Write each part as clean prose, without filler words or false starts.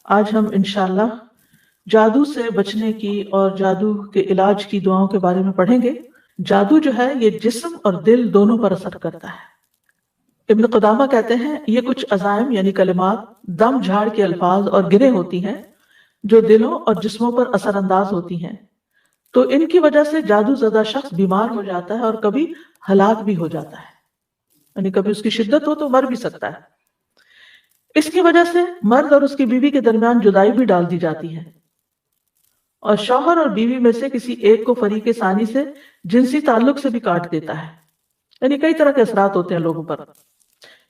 آج ہم انشاءاللہ جادو سے بچنے کی اور جادو کے علاج کی دعاؤں کے بارے میں پڑھیں گے۔ جادو جو ہے یہ جسم اور دل دونوں پر اثر کرتا ہے۔ ابن قدامہ کہتے ہیں یہ کچھ عزائم یعنی کلمات، دم جھاڑ کے الفاظ اور گرہیں ہوتی ہیں جو دلوں اور جسموں پر اثر انداز ہوتی ہیں، تو ان کی وجہ سے جادو زدہ شخص بیمار ہو جاتا ہے اور کبھی ہلاک بھی ہو جاتا ہے، یعنی کبھی اس کی شدت ہو تو مر بھی سکتا ہے۔ اس کی وجہ سے مرد اور اس کی بیوی کے درمیان جدائی بھی ڈال دی جاتی ہے، اور شوہر اور بیوی میں سے کسی ایک کو فریق ثانی سے جنسی تعلق سے بھی کاٹ دیتا ہے، یعنی کئی طرح کے اثرات ہوتے ہیں لوگوں پر۔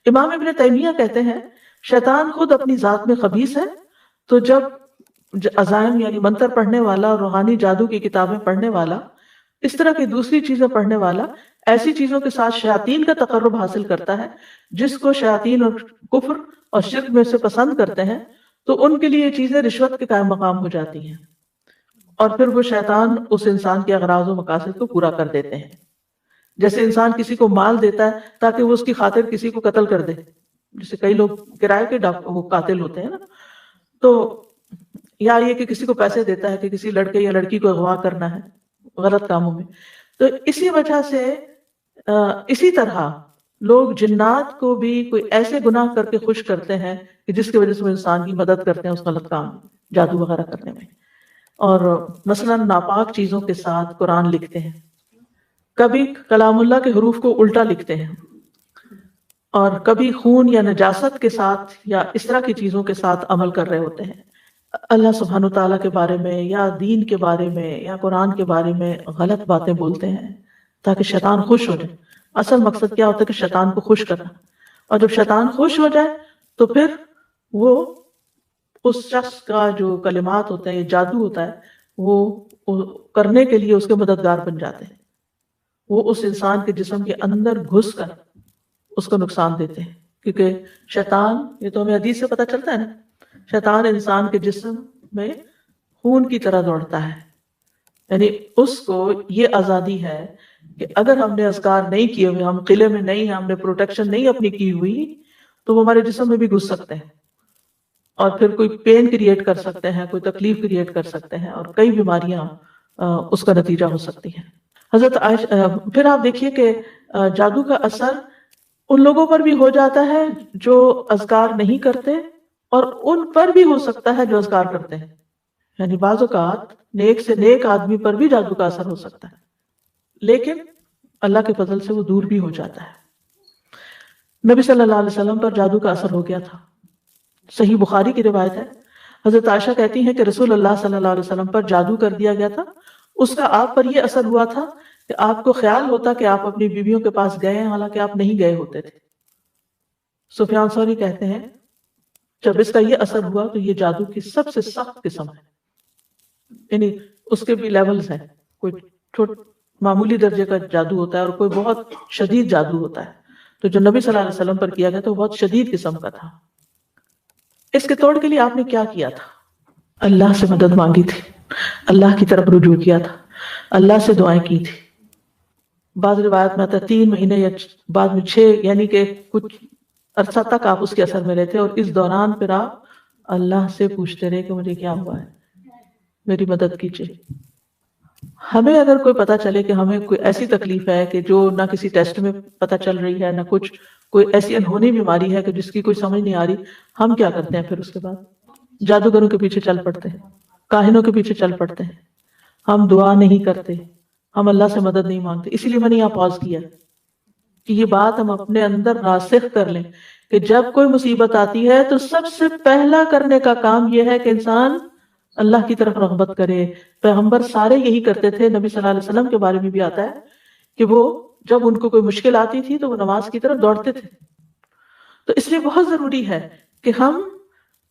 امام ابن تیمیہ کہتے ہیں شیطان خود اپنی ذات میں خبیث ہے، تو جب عزائم یعنی منتر پڑھنے والا اور روحانی جادو کی کتابیں پڑھنے والا، اس طرح کی دوسری چیزیں پڑھنے والا ایسی چیزوں کے ساتھ شیاطین کا تقرب حاصل کرتا ہے جس کو شیاطین اور کفر اور شرک میں سے پسند کرتے ہیں، تو ان کے لیے یہ چیزیں رشوت کے قائم مقام ہو جاتی ہیں، اور پھر وہ شیطان اس انسان کے اغراض و مقاصد کو پورا کر دیتے ہیں۔ جیسے انسان کسی کو مال دیتا ہے تاکہ وہ اس کی خاطر کسی کو قتل کر دے، جیسے کئی لوگ کرائے کے وہ قاتل ہوتے ہیں نا، تو یا یہ کہ کسی کو پیسے دیتا ہے کہ کسی لڑکے یا لڑکی کو اغوا کرنا ہے غلط کاموں میں، تو اسی وجہ سے اسی طرح لوگ جنات کو بھی کوئی ایسے گناہ کر کے خوش کرتے ہیں کہ جس کی وجہ سے وہ انسان کی مدد کرتے ہیں اس غلط کام جادو وغیرہ کرنے میں، اور مثلا ناپاک چیزوں کے ساتھ قرآن لکھتے ہیں، کبھی کلام اللہ کے حروف کو الٹا لکھتے ہیں، اور کبھی خون یا نجاست کے ساتھ یا اس طرح کی چیزوں کے ساتھ عمل کر رہے ہوتے ہیں۔ اللہ سبحانہ تعالیٰ کے بارے میں یا دین کے بارے میں یا قرآن کے بارے میں غلط باتیں بولتے ہیں تاکہ شیطان خوش ہو جائے۔ اصل مقصد کیا ہوتا ہے کہ شیطان کو خوش کرنا، اور جب شیطان خوش ہو جائے تو پھر وہ اس شخص کا جو کلمات ہوتا ہے یا جادو ہوتا ہے وہ کرنے کے لیے اس کے مددگار بن جاتے ہیں، وہ اس انسان کے جسم کے اندر گھس کر اس کو نقصان دیتے ہیں، کیونکہ شیطان، یہ تو ہمیں حدیث سے پتہ چلتا ہے نا، شیطان انسان کے جسم میں خون کی طرح دوڑتا ہے، یعنی اس کو یہ آزادی ہے کہ اگر ہم نے اذکار نہیں کیے ہوئے، ہم قلعے میں نہیں ہیں، ہم نے پروٹیکشن نہیں اپنی کی ہوئی، تو وہ ہمارے جسم میں بھی گھس سکتے ہیں اور پھر کوئی پین کریٹ کر سکتے ہیں، کوئی تکلیف کریٹ کر سکتے ہیں، اور کئی بیماریاں اس کا نتیجہ ہو سکتی ہیں۔ حضرت عائشہ، پھر آپ دیکھیے کہ جادو کا اثر ان لوگوں پر بھی ہو جاتا ہے جو اذکار نہیں کرتے، اور ان پر بھی ہو سکتا ہے جو اذکار کرتے ہیں، یعنی بعض اوقات نیک سے نیک آدمی پر بھی جادو کا اثر ہو سکتا ہے، لیکن اللہ کے فضل سے وہ دور بھی ہو جاتا ہے۔ نبی صلی اللہ علیہ وسلم پر جادو کا اثر ہو گیا تھا، صحیح بخاری کی روایت ہے، حضرت عائشہ کہتی ہیں کہ رسول اللہ صلی اللہ علیہ وسلم پر جادو کر دیا گیا تھا، اس کا آپ پر یہ اثر ہوا تھا کہ آپ کو خیال ہوتا کہ آپ اپنی بیویوں کے پاس گئے ہیں، حالانکہ آپ نہیں گئے ہوتے تھے۔ سفیان ثوری کہتے ہیں جب اس کا یہ اثر ہوا تو یہ جادو کی سب سے سخت قسم ہے، یعنی اس کے بھی لیولز ہیں، کوئی معمولی درجے کا جادو ہوتا ہے اور کوئی بہت شدید جادو ہوتا ہے، تو جو نبی صلی اللہ علیہ وسلم پر کیا گیا تو وہ بہت شدید قسم کا تھا۔ اس کے توڑ کے لیے آپ نے کیا کیا تھا؟ اللہ سے مدد مانگی تھی، اللہ کی طرف رجوع کیا تھا، اللہ سے دعائیں کی تھی۔ بعض روایت میں آتا ہے 3 مہینے یا بعد میں 6، یعنی کہ کچھ عرصہ تک آپ اس کے اثر میں رہے تھے، اور اس دوران پھر آپ اللہ سے پوچھتے رہے کہ مجھے کیا ہوا ہے، میری مدد کیجیے۔ ہمیں اگر کوئی پتہ چلے کہ ہمیں کوئی ایسی تکلیف ہے کہ جو نہ کسی ٹیسٹ میں پتہ چل رہی ہے، نہ کچھ کوئی ایسی انہونی بیماری ہے کہ جس کی کوئی سمجھ نہیں آ رہی، ہم کیا کرتے ہیں؟ پھر اس کے بعد جادوگروں کے پیچھے چل پڑتے ہیں، کاہنوں کے پیچھے چل پڑتے ہیں، ہم دعا نہیں کرتے، ہم اللہ سے مدد نہیں مانگتے۔ اسی لیے میں نے یہاں پاز کیا کہ یہ بات ہم اپنے اندر راسخ کر لیں کہ جب کوئی مصیبت آتی ہے تو سب سے پہلا کرنے کا کام یہ ہے کہ انسان اللہ کی طرف رغبت کرے۔ پیغمبر سارے یہی کرتے تھے، نبی صلی اللہ علیہ وسلم کے بارے میں بھی آتا ہے کہ وہ جب ان کو کوئی مشکل آتی تھی تو وہ نماز کی طرف دوڑتے تھے۔ تو اس لیے بہت ضروری ہے کہ ہم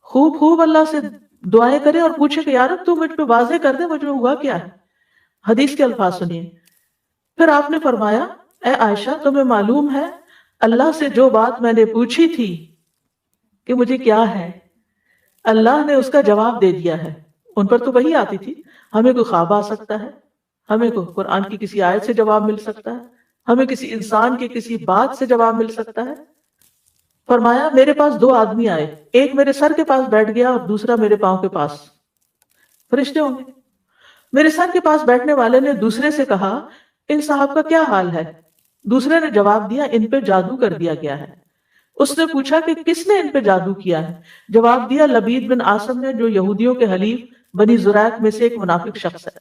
خوب اللہ سے دعائیں کریں اور پوچھیں کہ یار تو مجھ پہ واضح کر دے مجھ میں ہوا کیا ہے۔ حدیث کے الفاظ سنیے، پھر آپ نے فرمایا اے عائشہ تمہیں معلوم ہے اللہ سے جو بات میں نے پوچھی تھی کہ مجھے کیا ہے، اللہ نے اس کا جواب دے دیا ہے۔ ان پر تو وہی آتی تھی، ہمیں کوئی خواب آ سکتا ہے، ہمیں کوئی قرآن کی کسی آیت سے جواب مل سکتا ہے، ہمیں کسی انسان کی کسی بات سے جواب مل سکتا ہے، فرمایا میرے پاس دو آدمی آئے، ایک میرے سر کے پاس بیٹھ گیا اور دوسرا میرے پاؤں کے پاس. فرشتے ہوں گے. میرے سر کے پاس بیٹھنے والے نے دوسرے سے کہا ان صاحب کا کیا حال ہے؟ دوسرے نے جواب دیا ان پہ جادو کر دیا گیا ہے. اس نے پوچھا کہ کس نے ان پہ جادو کیا ہے؟ جواب دیا لبید بن عاصم نے، جو یہودیوں کے حلیف بنی زرائق میں سے ایک منافق شخص ہے.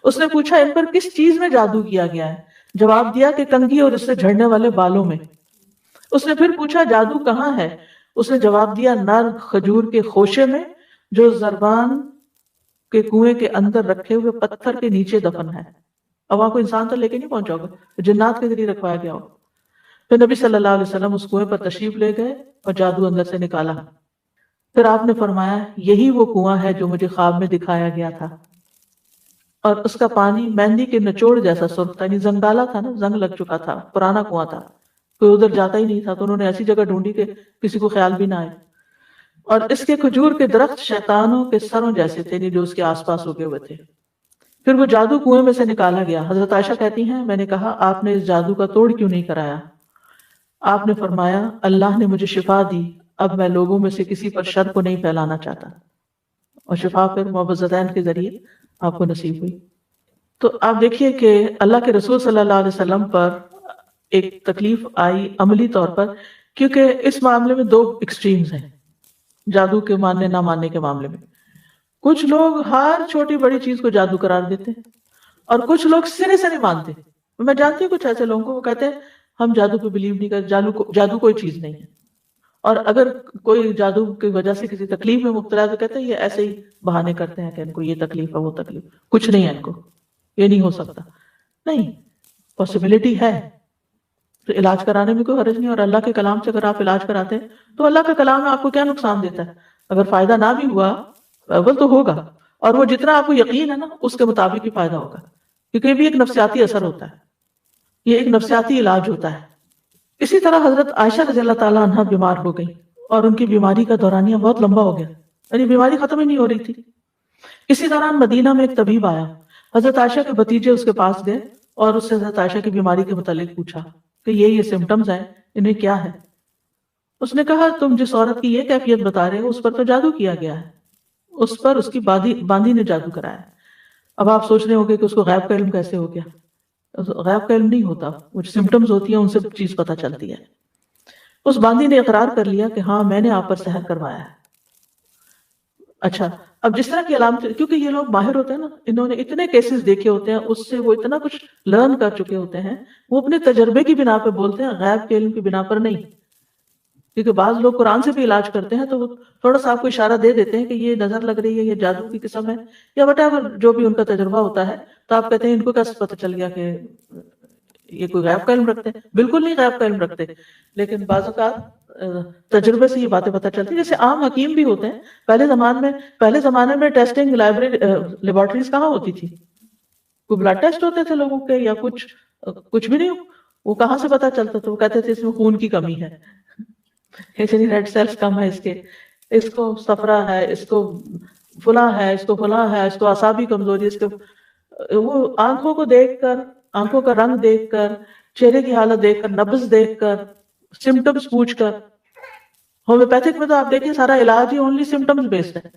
اس نے پوچھا ان پر کس چیز میں جادو کیا گیا ہے؟ جواب دیا کہ کنگھی اور اس سے جھڑنے والے بالوں میں. اس نے پھر پوچھا جادو کہاں ہے؟ اس نے جواب دیا نر کھجور کے خوشے میں جو زربان کے کنویں کے اندر رکھے ہوئے پتھر کے نیچے دفن ہے. اب وہاں کو انسان تو لے کے نہیں پہنچا ہوگا، جنات کے ذریعے رکھوایا گیا ہوگا. پھر نبی صلی اللہ علیہ وسلم اس کنویں پر تشریف لے گئے اور جادو اندر سے نکالا. پھر آپ نے فرمایا یہی وہ کنواں ہے جو مجھے خواب میں دکھایا گیا تھا، اور اس کا پانی مہندی کے نچوڑ جیسا سرخ تھا. یعنی زنگالا تھا نا، زنگ لگ چکا تھا، پرانا کنواں تھا، کوئی ادھر جاتا ہی نہیں تھا. تو انہوں نے ایسی جگہ ڈھونڈی کہ کسی کو خیال بھی نہ آئے. اور اس کے کھجور کے درخت شیطانوں کے سروں جیسے تھے جو اس کے آس پاس اگے ہوئے تھے. پھر وہ جادو کنویں میں سے نکالا گیا. حضرت عائشہ کہتی ہیں میں نے کہا آپ نے اس جادو کا توڑ کیوں نہیں کرایا؟ آپ نے فرمایا اللہ نے مجھے شفا دی، اب میں لوگوں میں سے کسی پر شر کو نہیں پھیلانا چاہتا. اور شفا پھر معوذتین کے ذریعے آپ کو نصیب ہوئی. تو آپ دیکھیے کہ اللہ کے رسول صلی اللہ علیہ وسلم پر ایک تکلیف آئی عملی طور پر، کیونکہ اس معاملے میں دو ایکسٹریمز ہیں جادو کے ماننے نہ ماننے کے معاملے میں. کچھ لوگ ہر چھوٹی بڑی چیز کو جادو قرار دیتے ہیں اور کچھ لوگ سرے سے نہیں مانتے. میں جانتی ہوں کچھ ایسے لوگوں کو، وہ کہتے ہیں ہم جادو پہ بلیو نہیں کرتے، جادو کوئی چیز نہیں ہے. اور اگر کوئی جادو کی وجہ سے کسی تکلیف میں مبتلا ہے تو کہتے ہیں یہ ایسے ہی بہانے کرتے ہیں کہ ان کو یہ تکلیف ہے وہ تکلیف، کچھ نہیں ہے ان کو، یہ نہیں ہو سکتا. نہیں، پاسبلٹی ہے. تو علاج کرانے میں کوئی حرج نہیں. اور اللہ کے کلام سے اگر آپ علاج کراتے ہیں تو اللہ کا کلام آپ کو کیا نقصان دیتا ہے؟ اگر فائدہ نہ بھی ہوا اول تو ہوگا، اور وہ جتنا آپ کو یقین ہے نا اس کے مطابق ہی فائدہ ہوگا، کیونکہ یہ بھی ایک نفسیاتی اثر ہوتا ہے، یہ ایک نفسیاتی علاج ہوتا ہے. اسی طرح حضرت عائشہ رضی اللہ تعالیٰ عنہ بیمار ہو گئی اور ان کی بیماری کا دورانیہ بہت لمبا ہو گیا، یعنی بیماری ختم ہی نہیں ہو رہی تھی. اسی دوران مدینہ میں ایک طبیب آیا. حضرت عائشہ کے بھتیجے اس کے پاس گئے اور اس سے حضرت عائشہ کی بیماری کے متعلق پوچھا کہ یہ سمٹمز ہیں، انہیں کیا ہے؟ اس نے کہا تم جس عورت کی یہ کیفیت بتا رہے ہو اس پر تو جادو کیا گیا ہے، اس پر اس کی باندھی نے جادو کرایا. اب آپ سوچ رہے ہوں گے کہ اس کو غیب کا علم کیسے ہو گیا؟ غیب کا علم نہیں ہوتا، وہ سمٹمز ہوتی ہیں ان سے چیز پتہ چلتی ہے. اس باندھی نے اقرار کر لیا کہ ہاں میں نے آپ پر سحر کروایا ہے. اچھا، اب جس طرح کی علامت، کیونکہ یہ لوگ ماہر ہوتے ہیں نا، انہوں نے اتنے کیسز دیکھے ہوتے ہیں، اس سے وہ اتنا کچھ لرن کر چکے ہوتے ہیں، وہ اپنے تجربے کی بنا پہ بولتے ہیں، غیب کے علم کی بنا پر نہیں. کیونکہ بعض لوگ قرآن سے بھی علاج کرتے ہیں تو وہ تھوڑا سا آپ کو اشارہ دے دیتے ہیں کہ یہ نظر لگ رہی ہے، یہ جادو کی قسم ہے، یا وٹ ایور جو بھی ان کا تجربہ ہوتا ہے. تو آپ کہتے ہیں ان کو کیسے پتہ چل گیا کہ یہ کوئی غیب کا علم رکھتے ہیں؟ بالکل نہیں غیب کا علم رکھتے، لیکن بعض اوقات تجربے سے یہ باتیں پتہ چلتی ہیں. جیسے عام حکیم بھی ہوتے ہیں. پہلے زمانے میں ٹیسٹنگ لیبارٹریز کہاں ہوتی تھی؟ کوئی بلڈ ٹیسٹ ہوتے تھے لوگوں کے یا کچھ بھی نہیں. وہ کہاں سے پتہ چلتا تھا؟ وہ کہتے تھے اس میں خون کی کمی ہے، ریڈ سیلز کم ہے، اس کو صفرا ہے، اس کو فلاں ہے، اس کو فلاں ہے، اس کو اعصابی کمزوری، اس کو وہ آنکھوں کو دیکھ کر، آنکھوں کا رنگ دیکھ کر، چہرے کی حالت دیکھ کر، نبض دیکھ کر، سمٹمز پوچھ کر. ہومیوپیتھک میں تو آپ دیکھیں سارا علاج ہی اونلی سمٹمز بیسڈ ہے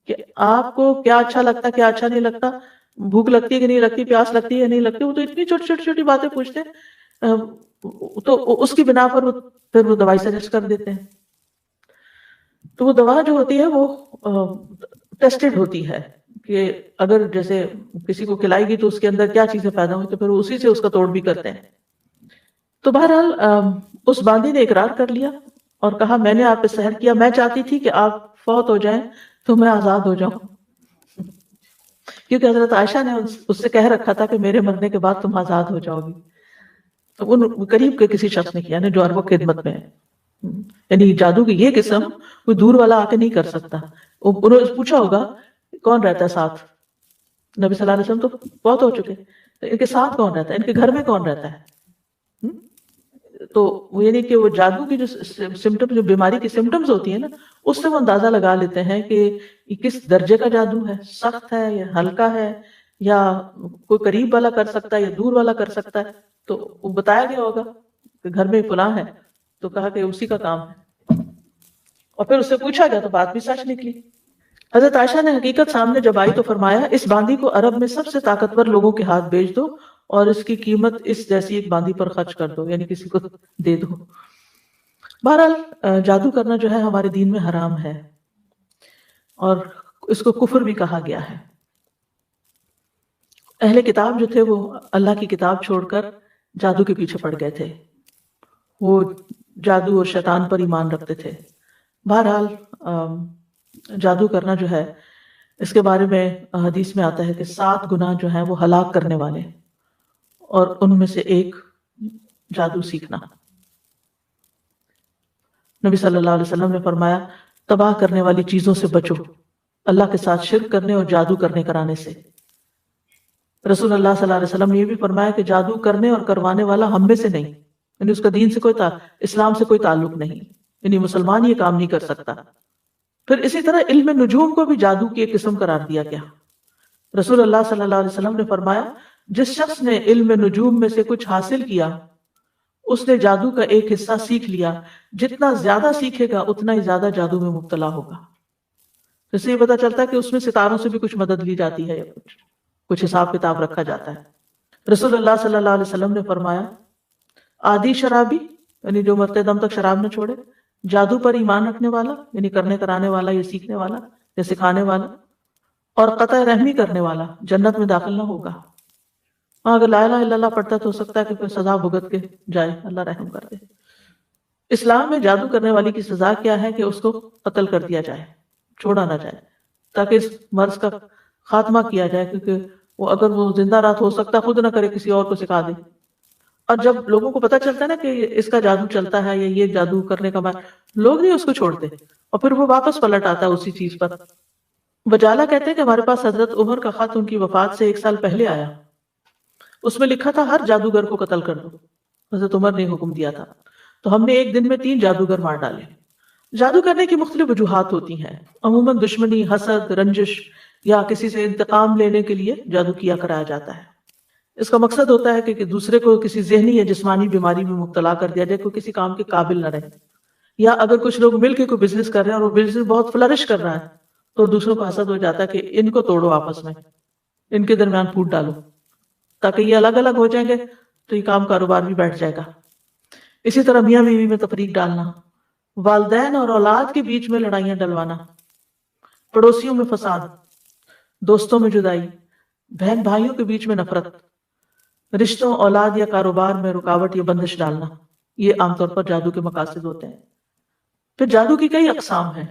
کہ آپ کو کیا اچھا لگتا ہے، کیا اچھا نہیں لگتا، بھوک لگتی ہے کہ نہیں لگتی، پیاس لگتی ہے یا نہیں لگتی. وہ تو اتنی چھوٹی چھوٹی باتیں پوچھتے ہیں، تو اس کی بنا پر پھر وہ دوائی سجیسٹ کر دیتے ہیں. تو وہ دوا جو ہوتی ہے وہ ٹیسٹڈ ہوتی ہے کہ اگر جیسے کسی کو کھلائے گی تو اس کے اندر کیا چیزیں پیدا ہوئی، تو پھر اسی سے اس کا توڑ بھی کرتے ہیں. تو بہرحال اس باندی نے اقرار کر لیا اور کہا میں نے آپ پہ سحر کیا، میں چاہتی تھی کہ آپ فوت ہو جائیں تو میں آزاد ہو جاؤں، کیونکہ حضرت عائشہ نے اس سے کہہ رکھا تھا کہ میرے مرنے کے بعد تم آزاد ہو جاؤ گی. تو ان قریب کے کسی شخص نے کیا نا جو عرب خدمت میں ہے. یعنی جادو کی یہ قسم کوئی دور والا آ کے نہیں کر سکتا. انہوں نے پوچھا ہوگا کون رہتا ہے ساتھ؟ نبی صلی اللہ علیہ وسلم تو بہت ہو چکے، ان کے ساتھ کون رہتا ہے، ان کے گھر میں کون رہتا ہے؟ تو وہ یعنی کہ وہ جادو کی جو سمٹم، جو بیماری کی سمٹمز ہوتی ہیں نا، اس سے وہ اندازہ لگا لیتے ہیں کہ یہ کس درجے کا جادو ہے، سخت ہے یا ہلکا ہے، یا کوئی قریب والا کر سکتا ہے یا دور والا کر سکتا ہے. تو وہ بتایا گیا ہوگا کہ گھر میں فلاں ہے تو کہا کہ اسی کا کام ہے، اور پھر اس سے پوچھا گیا تو بات بھی سچ نکلی۔ حضرت عائشہ نے حقیقت سامنے جب آئی تو فرمایا اس باندی کو عرب میں سب سے طاقتور لوگوں کے ہاتھ بیچ دو اور اس کی قیمت اس جیسی ایک باندی پر خرچ کر دو، یعنی کسی کو دے دو۔ بہرحال جادو کرنا جو ہے ہمارے دین میں حرام ہے اور اس کو کفر بھی کہا گیا ہے۔ اہل کتاب جو تھے وہ اللہ کی کتاب چھوڑ کر جادو کے پیچھے پڑ گئے تھے، وہ جادو اور شیطان پر ایمان رکھتے تھے۔ بہرحال جادو کرنا جو ہے اس کے بارے میں حدیث میں آتا ہے کہ 7 گناہ جو ہیں وہ ہلاک کرنے والے، اور ان میں سے ایک جادو سیکھنا۔ نبی صلی اللہ علیہ وسلم نے فرمایا تباہ کرنے والی چیزوں سے بچو، اللہ کے ساتھ شرک کرنے اور جادو کرنے کرانے سے۔ رسول اللہ صلی اللہ علیہ وسلم نے یہ بھی فرمایا کہ جادو کرنے اور کروانے والا ہم میں سے نہیں، یعنی اس کا دین سے اسلام سے کوئی تعلق نہیں، یعنی مسلمان یہ کام نہیں کر سکتا۔ پھر اسی طرح علم نجوم کو بھی جادو کی ایک قسم قرار دیا گیا۔ رسول اللہ صلی اللہ علیہ وسلم نے فرمایا جس شخص نے علم نجوم میں سے کچھ حاصل کیا اس نے جادو کا ایک حصہ سیکھ لیا، جتنا زیادہ سیکھے گا اتنا ہی زیادہ جادو میں مبتلا ہوگا۔ اس سے یہ پتا چلتا ہے کہ اس میں ستاروں سے بھی کچھ مدد لی جاتی ہے یا کچھ حساب کتاب رکھا جاتا ہے۔ رسول اللہ صلی اللہ علیہ وسلم نے فرمایا عادی شرابی، یعنی جو مرتے دم تک شراب نہ چھوڑے، جادو پر ایمان رکھنے والا، یعنی کرنے کرانے والا یا سیکھنے والا یا سکھانے والا، اور قطع رحمی کرنے والا جنت میں داخل نہ ہوگا۔ اگر لا الہ الا اللہ پڑھتا تو ہو سکتا ہے کہ پھر سزا بھگت کے جائے، اللہ رحم کر دے۔ اسلام میں جادو کرنے والی کی سزا کیا ہے کہ اس کو قتل کر دیا جائے، چھوڑا نہ جائے، تاکہ اس مرض کا خاتمہ کیا جائے، کیونکہ وہ اگر وہ زندہ رات ہو سکتا خود نہ کرے، کسی اور کو سکھا دے۔ اور جب لوگوں کو پتہ چلتا ہے نا کہ اس کا جادو چلتا ہے یا یہ جادو کرنے کا لوگ نہیں اس کو چھوڑتے، اور پھر وہ واپس پلٹ آتا ہے اسی چیز پر۔ وجالہ کہتے ہیں کہ ہمارے پاس حضرت عمر کا خط ان کی وفات سے 1 سال پہلے آیا، اس میں لکھا تھا ہر جادوگر کو قتل کر دو، حضرت عمر نے حکم دیا تھا۔ تو ہم نے ایک دن میں 3 جادوگر مار ڈالے۔ جادو کرنے کی مختلف وجوہات ہوتی ہیں، عموماً دشمنی، حسد، رنجش یا کسی سے انتقام لینے کے لیے جادو کیا کرایا جاتا ہے۔ اس کا مقصد ہوتا ہے کہ دوسرے کو کسی ذہنی یا جسمانی بیماری میں مبتلا کر دیا جائے، کوئی کسی کام کے قابل نہ رہے، یا اگر کچھ لوگ مل کے کوئی بزنس کر رہے ہیں اور وہ بزنس بہت فلرش کر رہا ہے تو دوسروں کو حسد ہو جاتا ہے کہ ان کو توڑو، آپس میں ان کے درمیان پھوٹ ڈالو تاکہ یہ الگ الگ ہو جائیں گے تو یہ کام کاروبار بھی بیٹھ جائے گا۔ اسی طرح میاں بیوی میں تفریق ڈالنا، والدین اور اولاد کے بیچ میں لڑائیاں ڈلوانا، پڑوسیوں میں فساد، دوستوں میں جدائی، بہن بھائیوں کے بیچ میں نفرت، رشتوں، اولاد یا کاروبار میں رکاوٹ یا بندش ڈالنا، یہ عام طور پر جادو کے مقاصد ہوتے ہیں۔ پھر جادو کی کئی اقسام ہیں۔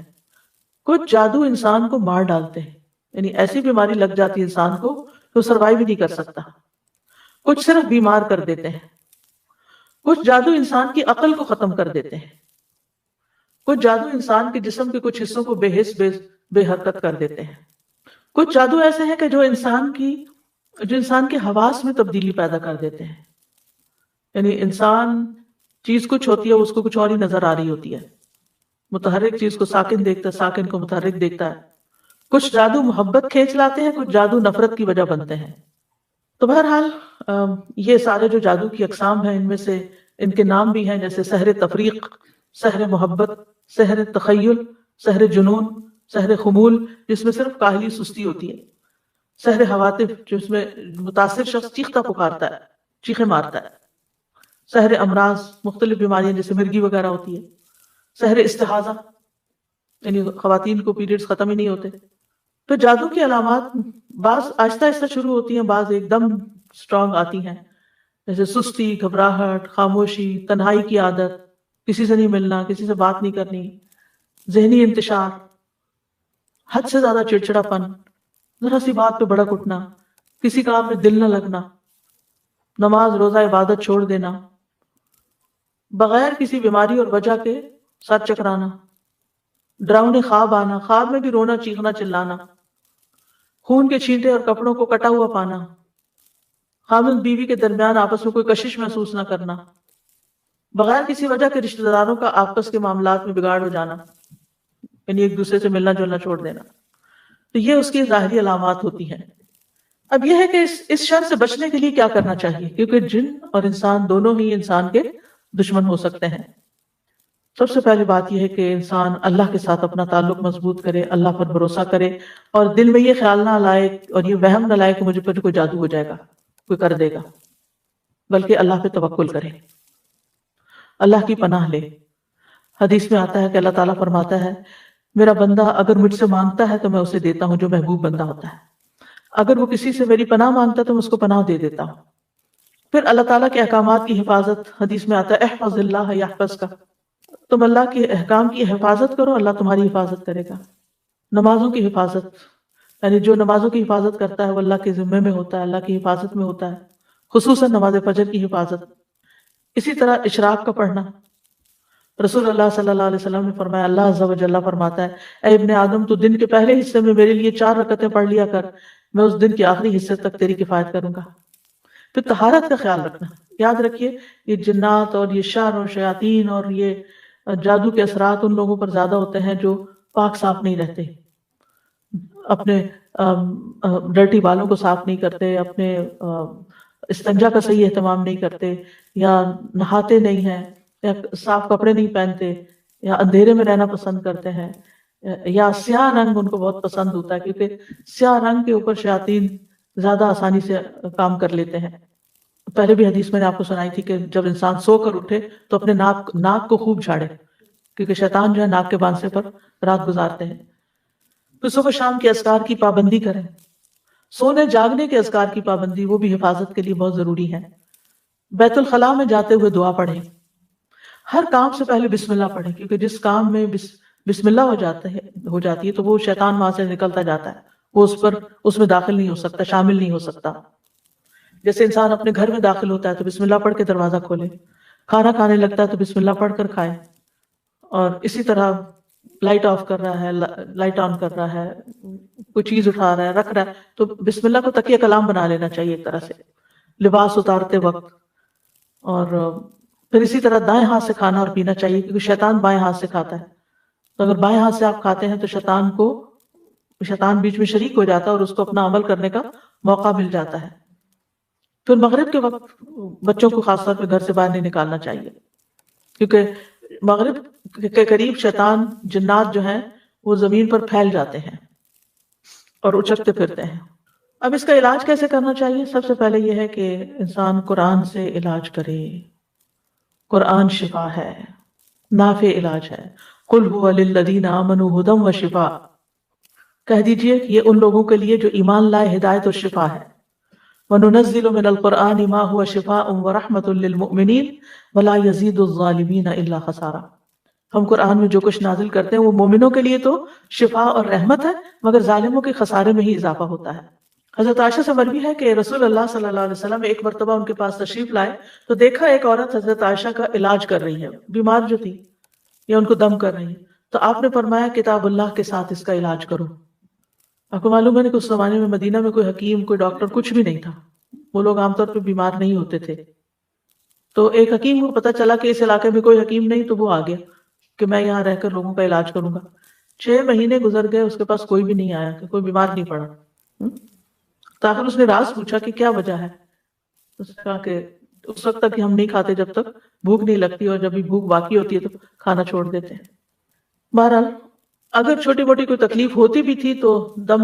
کچھ جادو انسان کو مار ڈالتے ہیں، یعنی ایسی بیماری لگ جاتی ہے انسان کو کہ وہ سروائیو ہی نہیں کر سکتا۔ کچھ صرف بیمار کر دیتے ہیں۔ کچھ جادو انسان کی عقل کو ختم کر دیتے ہیں۔ کچھ جادو انسان کے جسم کے کچھ حصوں کو بے حس بے حرکت کر دیتے ہیں۔ کچھ جادو ایسے ہیں کہ جو انسان کے حواس میں تبدیلی پیدا کر دیتے ہیں، یعنی انسان چیز کچھ ہوتی ہے، اس کو کچھ اور ہی نظر آ رہی ہوتی ہے۔ متحرک چیز کو ساکن دیکھتا ہے، ساکن کو متحرک دیکھتا ہے۔ کچھ جادو محبت کھینچ لاتے ہیں، کچھ جادو نفرت کی وجہ بنتے ہیں۔ تو بہرحال یہ سارے جو جادو کی اقسام ہیں ان میں سے ان کے نام بھی ہیں، جیسے سحر تفریق، سحر محبت، سحر تخیل، سحر جنون، سحر خمول جس میں صرف کاہلی سستی ہوتی ہے، سحر حواتف جس میں متاثر شخص چیختا پکارتا ہے، چیخیں مارتا ہے، سحر امراض مختلف بیماریاں جیسے مرگی وغیرہ ہوتی ہے، سحر استحاضہ یعنی خواتین کو پیریڈز ختم ہی نہیں ہوتے۔ تو جادو کی علامات بعض آہستہ آہستہ شروع ہوتی ہیں، بعض ایک دم سٹرونگ آتی ہیں، جیسے سستی، گھبراہٹ، خاموشی، تنہائی کی عادت، کسی سے نہیں ملنا، کسی سے بات نہیں کرنی، ذہنی انتشار، حد سے زیادہ چڑچڑا پن، ذرا سی بات پہ بڑک اٹھنا، کسی کام میں دل نہ لگنا، نماز روزہ عبادت چھوڑ دینا، بغیر کسی بیماری اور وجہ کے سر چکرانا، ڈراؤنے خواب آنا، خواب میں بھی رونا، چیخنا، چلانا، خون کے چھینٹے اور کپڑوں کو کٹا ہوا پانا، خامد بیوی کے درمیان آپس میں کوئی کشش محسوس نہ کرنا، بغیر کسی وجہ کے رشتہ داروں کا آپس کے معاملات میں بگاڑ ہو جانا، یعنی ایک دوسرے سے ملنا جلنا چھوڑ دینا۔ تو یہ اس کی ظاہری علامات ہوتی ہیں۔ اب یہ ہے کہ اس شر سے بچنے کے لیے کیا کرنا چاہیے، کیونکہ جن اور انسان دونوں ہی انسان کے دشمن ہو سکتے ہیں۔ سب سے پہلی بات یہ ہے کہ انسان اللہ کے ساتھ اپنا تعلق مضبوط کرے، اللہ پر بھروسہ کرے، اور دل میں یہ خیال نہ لائے اور یہ وہم نہ لائے کہ مجھے پر کوئی جادو ہو جائے گا، کوئی کر دے گا، بلکہ اللہ پہ توکل کرے، اللہ کی پناہ لے۔ حدیث میں آتا ہے کہ اللہ تعالیٰ فرماتا ہے میرا بندہ اگر مجھ سے مانگتا ہے تو میں اسے دیتا ہوں، جو محبوب بندہ ہوتا ہے۔ اگر وہ کسی سے میری پناہ مانگتا ہے تو میں اس کو پناہ دے دیتا ہوں۔ پھر اللہ تعالیٰ کے احکامات کی حفاظت، حدیث میں آتا ہے احفظ اللہ یحفظ کا، تم اللہ کے احکام کی حفاظت کرو، اللہ تمہاری حفاظت کرے گا۔ نمازوں کی حفاظت، یعنی جو نمازوں کی حفاظت کرتا ہے وہ اللہ کے ذمے میں ہوتا ہے، اللہ کی حفاظت میں ہوتا ہے، خصوصاً نماز فجر کی حفاظت۔ اسی طرح اشراق کا پڑھنا، رسول اللہ صلی اللہ علیہ وسلم نے فرمایا، اللہ عز و جل فرماتا ہے اے ابن آدم تو دن کے پہلے حصے میں میرے لیے 4 رکعتیں پڑھ لیا کر، میں اس دن کے آخری حصے تک تیری کفایت کروں گا۔ پھر طہارت کا خیال رکھنا، یاد رکھیے یہ جنات اور یہ شر اور شیاطین اور یہ جادو کے اثرات ان لوگوں پر زیادہ ہوتے ہیں جو پاک صاف نہیں رہتے، اپنے ڈرٹی بالوں کو صاف نہیں کرتے، اپنے استنجا کا صحیح اہتمام نہیں کرتے، یا نہاتے نہیں ہیں، یا صاف کپڑے نہیں پہنتے، یا اندھیرے میں رہنا پسند کرتے ہیں، یا سیاہ رنگ ان کو بہت پسند ہوتا ہے کیونکہ سیاہ رنگ کے اوپر شیاطین زیادہ آسانی سے کام کر لیتے ہیں۔ پہلے بھی حدیث میں نے آپ کو سنائی تھی کہ جب انسان سو کر اٹھے تو اپنے ناک کو خوب جھاڑے، کیونکہ شیطان جو ہے ناک کے بانسے پر رات گزارتے ہیں۔ تو صبح شام کے اذکار کی پابندی کریں، سونے جاگنے کے اذکار کی پابندی، وہ بھی حفاظت کے لیے بہت ضروری ہے۔ بیت الخلاء میں جاتے ہوئے دعا پڑھیں، ہر کام سے پہلے بسم اللہ پڑھیں، کیونکہ جس کام میں بسم اللہ ہو جاتی ہے تو وہ شیطان وہاں سے نکلتا جاتا ہے، وہ اس میں داخل نہیں ہو سکتا، شامل نہیں ہو سکتا۔ جیسے انسان اپنے گھر میں داخل ہوتا ہے تو بسم اللہ پڑھ کے دروازہ کھولے، کھانا کھانے لگتا ہے تو بسم اللہ پڑھ کر کھائے، اور اسی طرح لائٹ آف کر رہا ہے، لائٹ آن کر رہا ہے، کوئی چیز اٹھا رہا ہے، رکھ رہا ہے، تو بسم اللہ کو تکیہ کلام بنا لینا چاہیے ایک طرح سے لباس اتارتے وقت۔ اور پھر اسی طرح دائیں ہاتھ سے کھانا اور پینا چاہیے، کیونکہ شیطان بائیں ہاتھ سے کھاتا ہے، تو اگر بائیں ہاتھ سے آپ کھاتے ہیں تو شیطان بیچ میں شریک ہو جاتا ہے اور اس کو اپنا عمل کرنے کا موقع مل جاتا ہے۔ پھر مغرب کے وقت بچوں کو خاص طور پہ گھر سے باہر نہیں نکالنا چاہیے، کیونکہ مغرب کے قریب شیطان جنات جو ہیں وہ زمین پر پھیل جاتے ہیں اور اچکتے پھرتے ہیں۔ اب اس کا علاج کیسے کرنا چاہیے؟ سب سے پہلے یہ ہے کہ انسان قرآن سے علاج کرے، قرآن شفا ہے، نافع علاج ہے۔ قل هو للذین آمنوا ھدی وشفاء، کہہ دیجئے کہ یہ ان لوگوں کے لیے جو ایمان لائے ہدایت اور شفا ہے۔ وَنُنَزِّلُ مِنَ الْقُرْآنِ مَا هُوَ شِفَاءٌ وَرَحْمَةٌ لِّلْمُؤْمِنِينَ وَلَا يَزِيدُ الظَّالِمِينَ إِلَّا خَسَارًا۔ ہم قرآن میں جو کچھ نازل کرتے ہیں وہ مومنوں کے لیے تو شفا اور رحمت ہے، مگر ظالموں کے خسارے میں ہی اضافہ ہوتا ہے۔ حضرت عائشہ سے مروی ہے کہ رسول اللہ صلی اللہ علیہ وسلم ایک مرتبہ ان کے پاس تشریف لائے تو دیکھا ایک عورت حضرت عائشہ کا علاج کر رہی ہے، بیمار جو تھی یا ان کو دم کر رہی، تو آپ نے فرمایا کتاب اللہ کے ساتھ اس کا علاج کرو۔ آپ کو معلوم ہے کہ اس زمانے میں مدینہ میں کوئی حکیم، کوئی ڈاکٹر، کچھ بھی نہیں تھا، وہ لوگ عام طور پہ بیمار نہیں ہوتے تھے۔ تو ایک حکیم کو پتا چلا کہ اس علاقے میں کوئی حکیم نہیں، تو وہ آ گیا کہ میں یہاں رہ کر لوگوں کا علاج کروں گا۔ 6 مہینے گزر گئے، اس کے پاس کوئی بھی نہیں آیا، کہ کوئی بیمار نہیں پڑا۔ تو آخر اس نے راز پوچھا کہ کیا وجہ ہے؟ اس نے کہا کہ اس وقت تک ہم نہیں کھاتے جب تک بھوک نہیں لگتی، اور جب بھی بھوک باقی ہوتی ہے تو کھانا چھوڑ دیتے ہیں۔ بہرحال اگر چھوٹی موٹی کوئی تکلیف ہوتی بھی تھی تو دم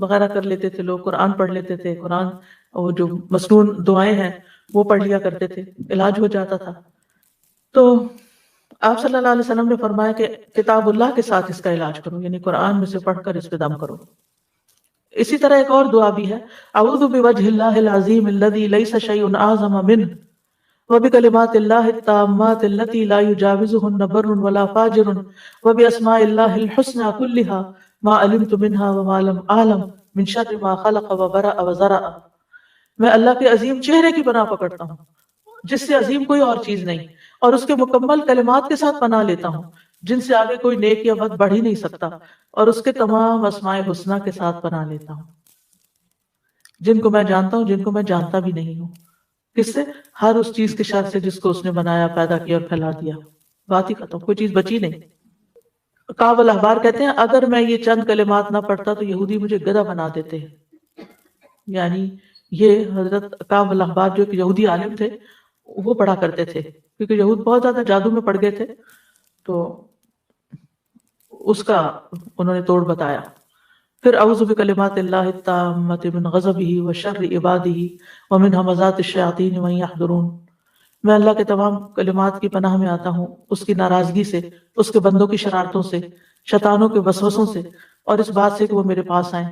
وغیرہ کر لیتے تھے لوگ، قرآن پڑھ لیتے تھے، قرآن اور جو مسنون دعائیں ہیں وہ پڑھ لیا کرتے تھے، علاج ہو جاتا تھا۔ تو آپ صلی اللہ علیہ وسلم نے فرمایا کہ کتاب اللہ کے ساتھ اس کا علاج کرو، یعنی قرآن میں سے پڑھ کر اس پہ دم کرو۔ اسی طرح ایک اور دعا بھی ہے، اعوذ بوجہ اللہ العظیم الذی لیس شیء اعظم منہ وبکلمات اللہ التامات التي لا يجاوزهن بر ولا فاجر وباسماء اللہ الحسنى كلها ما علمت منها وما لم اعلم من شر ما خلق وبرأ وزرع۔ میں اللہ کے عظیم چہرے کی پناہ پکڑتا ہوں جس سے عظیم کوئی اور چیز نہیں، اور اس کے مکمل کلمات کے ساتھ پناہ لیتا ہوں جن سے آگے کوئی نیک یا بد بڑھ ہی نہیں سکتا، اور اس کے تمام اسماء حسنہ کے ساتھ پناہ لیتا ہوں، جن کو میں جانتا ہوں، جن کو میں جانتا بھی نہیں ہوں۔ کس سے؟ ہر اس چیز کے شر سے جس کو اس نے بنایا، پیدا کیا اور پھیلا دیا۔ بات ہی ختم، کوئی چیز بچی نہیں۔ کعب الاحبار کہتے ہیں اگر میں یہ چند کلمات نہ پڑھتا تو یہودی مجھے گدھا بنا دیتے، یعنی یہ حضرت کعب الاحبار جو ایک یہودی عالم تھے وہ پڑھا کرتے تھے، کیونکہ یہود بہت زیادہ جادو میں پڑ گئے تھے، تو اس کا انہوں نے توڑ بتایا. پھر اعوذ بکلمات اللہ التامۃ من غضبہ وشر عبادہ ومن ہمزات الشیاطین وان یحضرون. میں اللہ کے تمام کلمات کی پناہ میں آتا ہوں اس کی ناراضگی سے، اس کے بندوں کی شرارتوں سے، شیطانوں کے وسوسوں سے، اور اس بات سے کہ وہ میرے پاس آئیں.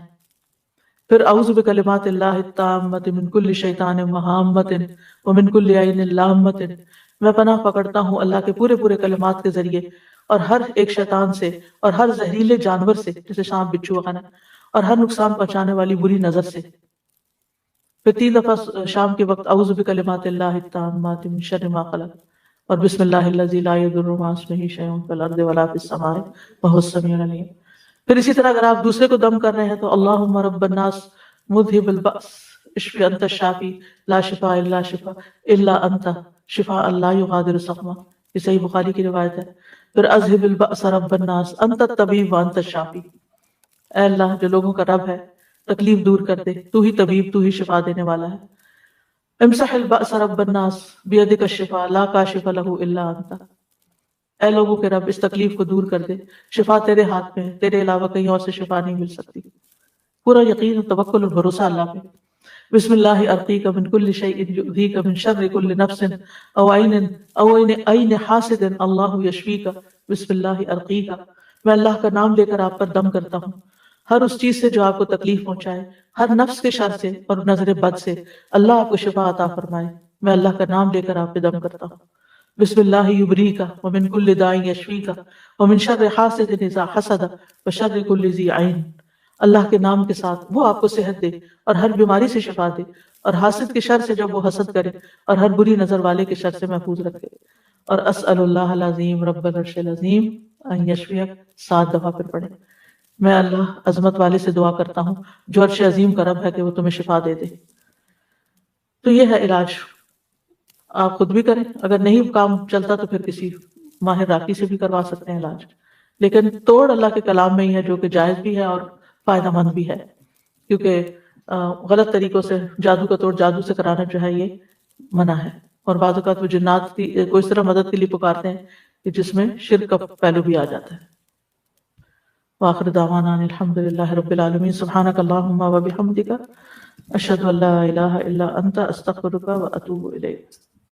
پھر اعوذ بکلمات اللہ التامۃ من کل شیطان وہامۃ ومن کل عین لامۃ. میں پناہ پکڑتا ہوں اللہ کے پورے پورے کلمات کے ذریعے اور ہر ایک شیطان سے اور ہر زہریلے جانور سے جیسے سانپ بچھو وغیرہ، اور ہر نقصان پہنچانے والی بری نظر سے. پھر 3 دفعہ شام کے وقت اعوذ بکلمات اللہ التامات من شر ما خلق اور بسم اللہ الذی لا یضر مع اسمہ شیء فی الارض ولا فی السماء وهو السمیع العلیم. پھر اسی طرح اگر آپ دوسرے کو دم کر رہے ہیں تو اللہم رب الناس مذہب البأس اشفی انت الشافی لا شفاء الا شفاء الا انت شفاء لا یغادر سقما. یہ صحیح بخاری کی روایت ہے. پھر اذہب البأس رب الناس انت الطبیب وانت الشافی. اے اللہ جو لوگوں کا رب ہے، تکلیف دور کر دے، تو ہی طبیب، تو ہی شفا دینے والا ہے. امسح البأس رب الناس بیدک الشفاء لا کاشف له الا انت. اے لوگوں کے رب اس تکلیف کو دور کر دے، شفا تیرے ہاتھ میں ہے، تیرے علاوہ کہیں اور سے شفا نہیں مل سکتی. پورا یقین و توکل اور بھروسہ اللہ پہ. بسم اللہ ارقیک من کل شیء یؤذیک من شر کل نفس او عین حاسد اللہ یشفیک. بسم اللہ ارقیک. میں اللہ کا نام لے کر آپ پر دم کرتا ہوں ہر اس چیز سے جو آپ کو تکلیف پہنچائے، ہر نفس کے شر سے اور نظر بد سے. اللہ آپ کو شفا عطا فرمائے. میں اللہ کا نام لے کر آپ پہ دم کرتا ہوں. بسم اللہ یبریک ومن کل داء یشفیک ومن شر حاسد اذا حسد وشر کل ذی عین. اللہ کے نام کے ساتھ وہ آپ کو صحت دے اور ہر بیماری سے شفا دے، اور حاسد کے شر سے جب وہ حسد کرے، اور ہر بری نظر والے کے شر سے محفوظ رکھے. اور اسأل اللہ العظیم رب العرش العظیم ان یشفیک 7 دفعہ پھر پڑھے. میں اللہ عظمت والے سے دعا کرتا ہوں جو عرش عظیم کا رب ہے کہ وہ تمہیں شفا دے دے. تو یہ ہے علاج. آپ خود بھی کریں، اگر نہیں کام چلتا تو پھر کسی ماہر راقی سے بھی کروا سکتے ہیں علاج. لیکن توڑ اللہ کے کلام میں ہی ہے جو کہ جائز بھی ہے اور فائدہ مند بھی ہے، کیونکہ غلط طریقوں سے جادو کا توڑ جادو سے کرانا جو ہے یہ منع ہے. اور بعض اوقات وہ جنات کو اس طرح مدد کے لیے پکارتے ہیں کہ جس میں شرک کا پہلو بھی آ جاتا ہے. وآخر دعوانا ان الحمد للہ رب العالمین. سبحانک اللہم و بحمدک اشہد ان لا الہ الا انت استغفرک و اتوب الیک.